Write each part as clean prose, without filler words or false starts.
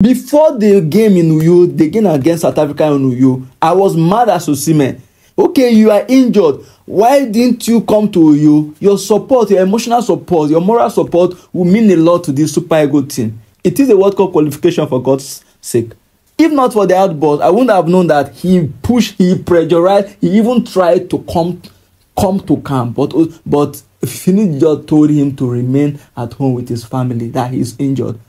Before the game in Uyo, the game against South Africa in Uyo, I was mad at OSIMHEN. Okay, you are injured. Why didn't you come to Uyo? Your support, your emotional support, your moral support will mean a lot to this Super Eagles team. It is a World Cup qualification, for God's sake. If not for the outburst, I wouldn't have known that he pushed, he pressurized, he even tried to come to camp. But FINIDI just told him to remain at home with his family, that he's injured.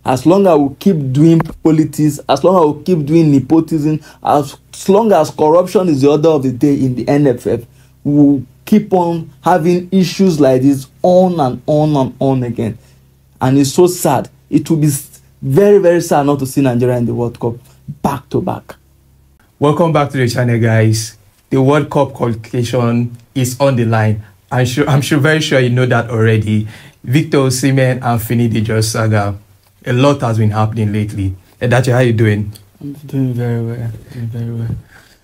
As long as we keep doing politics, as long as we keep doing nepotism, as long as corruption is the order of the day in the NFF, we will keep on having issues like this on and on and on again. And it's so sad. It will be very, very sad not to see Nigeria in the World Cup back to back. Welcome back to the channel, guys. The World Cup qualification is on the line. I'm very sure you know that already. Victor Osimhen and FINIDI just saga. A lot has been happening lately. Edache, how you doing? I'm doing very well. Doing very well.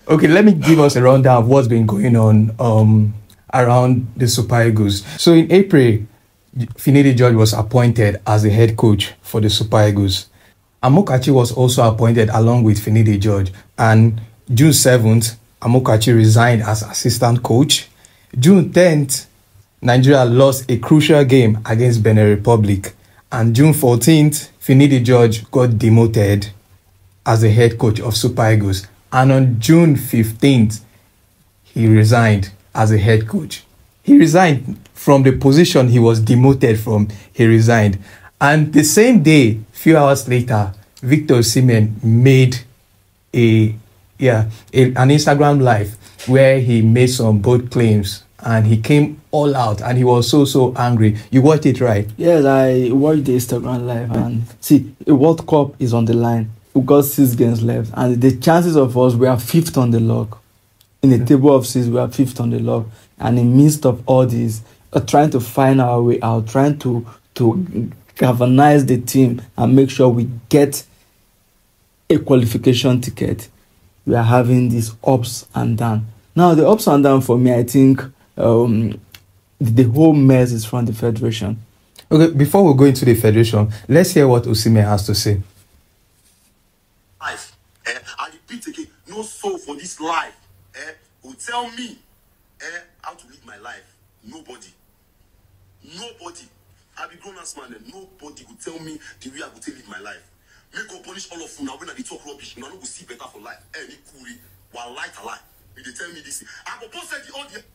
Okay, let me give us a rundown of what's been going on around the Super Eagles. So in April, FINIDI George was appointed as the head coach for the Super Eagles. Amokachi was also appointed along with FINIDI George. And June 7th, Amokachi resigned as assistant coach. June 10th, Nigeria lost a crucial game against Benin Republic. And June 14th, FINIDI George got demoted as the head coach of Super Eagles. And on June 15th, he resigned as a head coach. He resigned from the position he was demoted from. He resigned. And the same day, few hours later, Victor Osimhen made an Instagram live where he made some bold claims. And he came all out and he was so angry. You watched it, right? Yes, I watched the Instagram live. And see, a World Cup is on the line. We got 6 games left. And the chances of us, we are 5th on the log. In the table of 6, we are 5th on the log. And in the midst of all this, trying to find our way out, trying to galvanize the team and make sure we get a qualification ticket. We are having these ups and downs. Now, the ups and downs for me, I think, the whole mess is from the federation. Okay, before we go into the federation, let's hear what OSIMHEN has to say. Life, I repeat again, no soul for this life will tell me how to live my life. Nobody. I be grown ass man, and nobody will tell me the way I will take live my life. Make God punish all of you now when I talk rubbish. You know, go see better for life. Any kuri, while light alive. They tell me this. I'm supposed to the audience.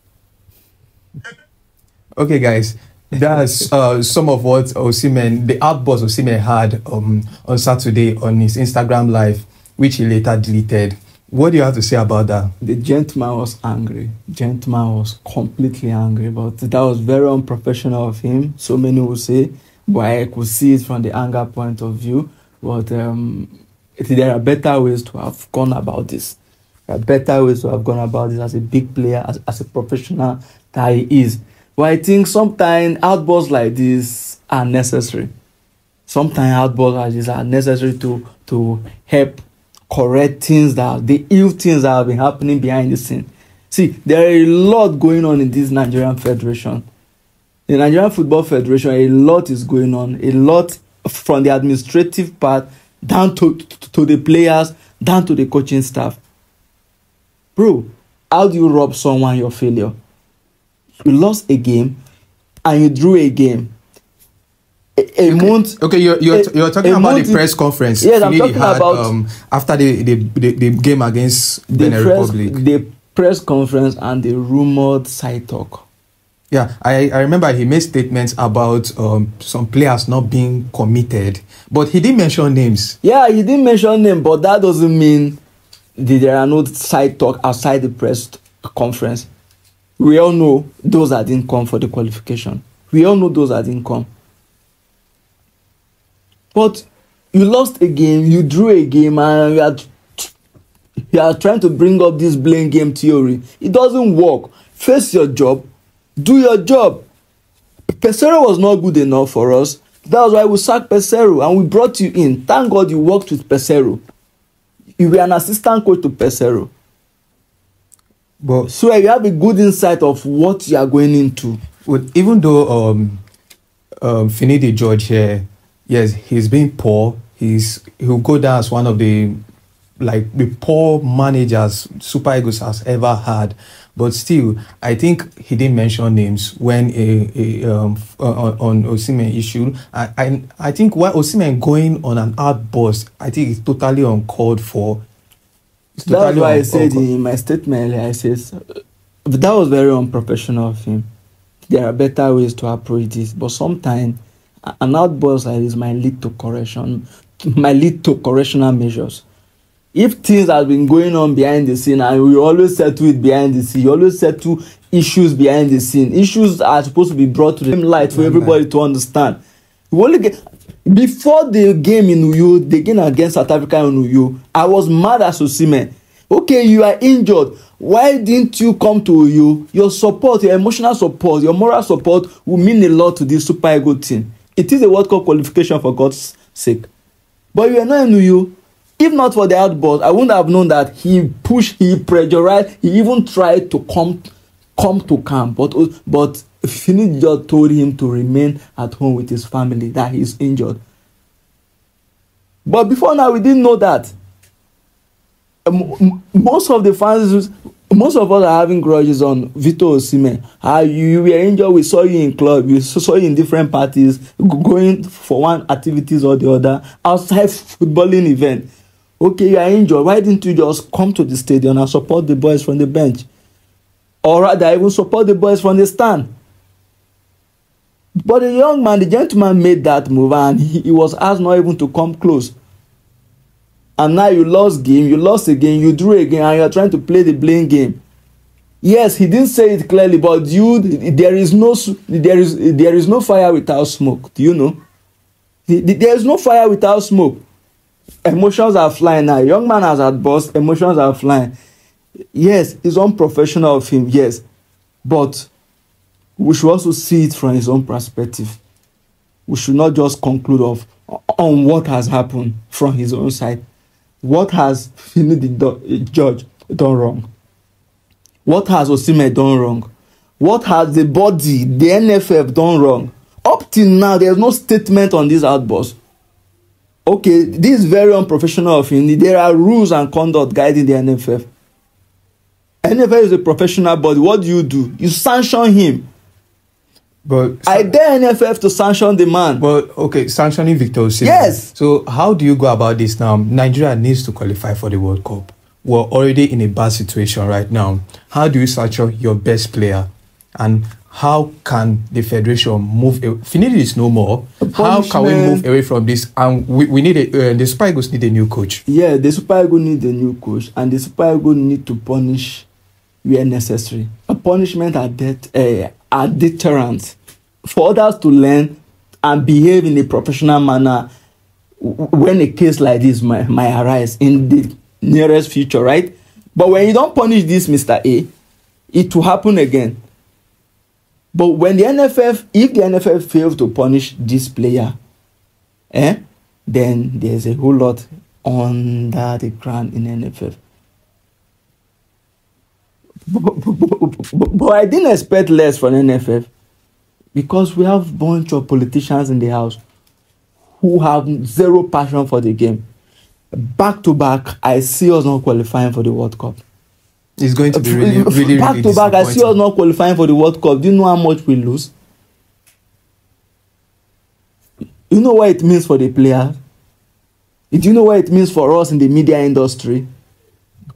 Okay, guys, that's some of what OSIMHEN, the outburst OSIMHEN had on Saturday on his Instagram live, which he later deleted. What do you have to say about that? The gentleman was angry. The gentleman was completely angry, but that was very unprofessional of him. So many will say, but I could see it from the anger point of view. But there are better ways to have gone about this. There are better ways to have gone about this as a big player, as a professional that he is. But I think sometimes outbursts like this are necessary. Sometimes outbursts like this are necessary to help correct things the ill things that have been happening behind the scene. See, there are a lot going on in this Nigerian Federation. The Nigerian Football Federation, a lot is going on. A lot from the administrative part down to the players, down to the coaching staff. Bro, how do you rob someone your failure? You lost a game and you drew a game. A month. Okay, you're talking about the press conference. Yes, I'm talking about after the game against Benin Republic. The press conference and the rumored side talk. Yeah, I remember he made statements about some players not being committed, but he didn't mention names. Yeah, he didn't mention names, but that doesn't mean there are no side talk outside the press conference. We all know those that didn't come for the qualification. We all know those that didn't come. But you lost a game, you drew a game, and you are trying to bring up this blame game theory. It doesn't work. Face your job. Do your job. Pesero was not good enough for us. That's why we sacked Pesero and we brought you in. Thank God you worked with Pesero. You were an assistant coach to Pesero. But so you have a good insight of what you are going into. Well, even though FINIDI George here, yes, he's been poor, he'll go down as one of the poor managers Super Eagles has ever had. But still, I think he didn't mention names when on OSIMHEN issue. I think why OSIMHEN going on an outburst, I think it's totally uncalled for. That's why I said in my statement earlier, I said that was very unprofessional of him. There are better ways to approach this, but sometimes an outburst like this might lead to correctional measures. If things have been going on behind the scene, and we always settle it behind the scene, you always settle issues behind the scene. Issues are supposed to be brought to the light for everybody to understand. You only get, before the game in Uyo, the game against South Africa in Uyo, I was mad at OSIMHEN. Okay, you are injured. Why didn't you come to Uyo? Your support, your emotional support, your moral support will mean a lot to this Super Eagles team. It is a World Cup qualification, for God's sake. But you are not in Uyo. If not for the outburst, I wouldn't have known that he pushed, he pressurized, he even tried to come to camp. But FINIDI just told him to remain at home with his family, that he's injured. But before now, we didn't know that. Most of the fans, most of us are having grudges on Victor OSIMHEN. You were injured, we saw you in club, we saw you in different parties, going for one activities or the other, outside footballing event. Okay, you are injured. Why didn't you just come to the stadium and support the boys from the bench? Or rather, even support the boys from the stand? But the young man, the gentleman made that move, and he was asked not even to come close. And now you lost game, you lost again, you drew again, and you are trying to play the blame game. Yes, he didn't say it clearly, but there is no fire without smoke. Do you know? There is no fire without smoke. Emotions are flying now. Young man has outburst, emotions are flying. Yes, it's unprofessional of him, yes. But we should also see it from his own perspective. We should not just conclude on what has happened from his own side. What has FINIDI judge done wrong? What has OSIMHEN done wrong? What has the body, the NFF, done wrong? Up till now, there is no statement on this outburst. Okay, this is very unprofessional of him. There are rules and conduct guiding the NFF. NFF is a professional body. What do? You sanction him. But I dare NFF to sanction the man. But okay, sanctioning Victor OSIMHEN. Yes. So how do you go about this now? Nigeria needs to qualify for the World Cup. We're already in a bad situation right now. How do you sanction your best player? And how can the federation move? FINIDI is no more. How can we move away from this? And we need the Super Eagles need a new coach. Yeah, the Super Eagles need a new coach, and the Super Eagles need to punish where necessary. A punishment are deterrent for others to learn and behave in a professional manner when a case like this might arise in the nearest future, right? But when you don't punish this, Mr. A, it will happen again. But when the NFF, if the NFF fails to punish this player, then there's a whole lot under the ground in NFF. But I didn't expect less from NFF, because we have a bunch of politicians in the house who have zero passion for the game. Back to back, I see us not qualifying for the World Cup. It's going to be really back to back, I see us not qualifying for the World Cup. Do you know how much we lose? You know what it means for the players? Do you know what it means for us in the media industry?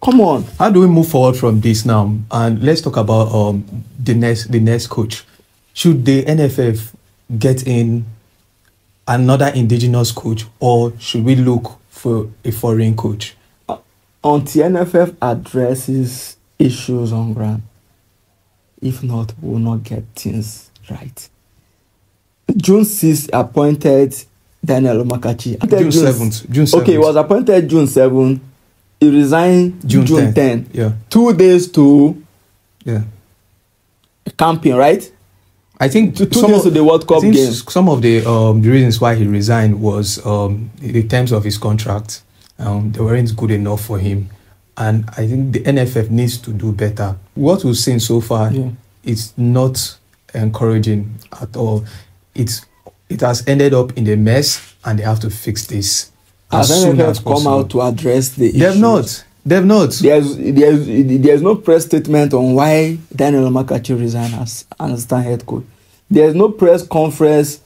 Come on. How do we move forward from this now? And let's talk about the next coach. Should the NFF get in another indigenous coach, or should we look for a foreign coach? Until NFF addresses issues on ground. If not, we will not get things right. June 6th appointed Daniel Omakachi. June 7th. Okay, he was appointed June 7th. He resigned June 10th. Yeah. 2 days to camping, right? I think two days to the World Cup game. Some of the reasons why he resigned was the terms of his contract. They weren't good enough for him, and I think the NFF needs to do better. What we've seen so far, it's not encouraging at all. It has ended up in a mess, and they have to fix this. as Has soon NFF as come possible. out to address the issue? They've not. They've not. There's no press statement on why Daniel Makachi resigned as assistant head coach. There's no press conference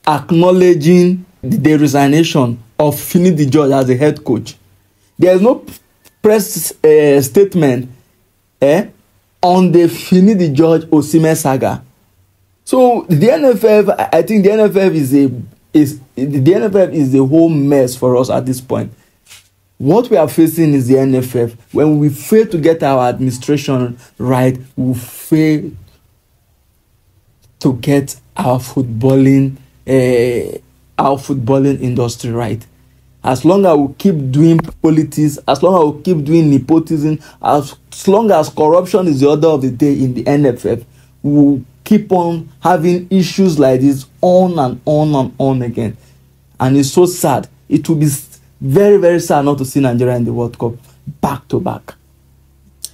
acknowledging the resignation of Finidi George as the head coach. There's no press statement on the Finidi George OSIMHEN saga. So the NFF, I think the NFF is a whole mess for us at this point. What we are facing is the NFF. When we fail to get our administration right, we fail to get our footballing industry right. As long as we keep doing politics, as long as we keep doing nepotism, as long as corruption is the order of the day in the NFF, we will keep on having issues like this on and on and on again. And it's so sad. It will be very, very sad not to see Nigeria in the World Cup back to back.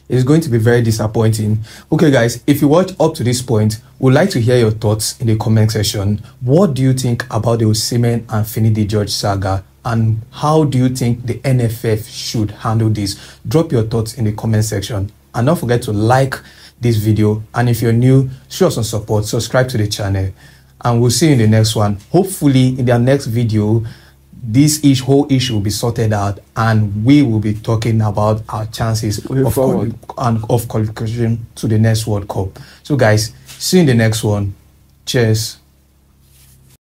It's going to be very disappointing. Okay, guys, if you watched up to this point, we'd like to hear your thoughts in the comment section. What do you think about the OSIMHEN and Finidi George saga? And how do you think the NFF should handle this? Drop your thoughts in the comment section. And don't forget to like this video. And if you're new, show us some support, subscribe to the channel. And we'll see you in the next one. Hopefully, in the next video, this whole issue will be sorted out, and we will be talking about our chances of qualification to the next World Cup. So guys, see you in the next one. Cheers.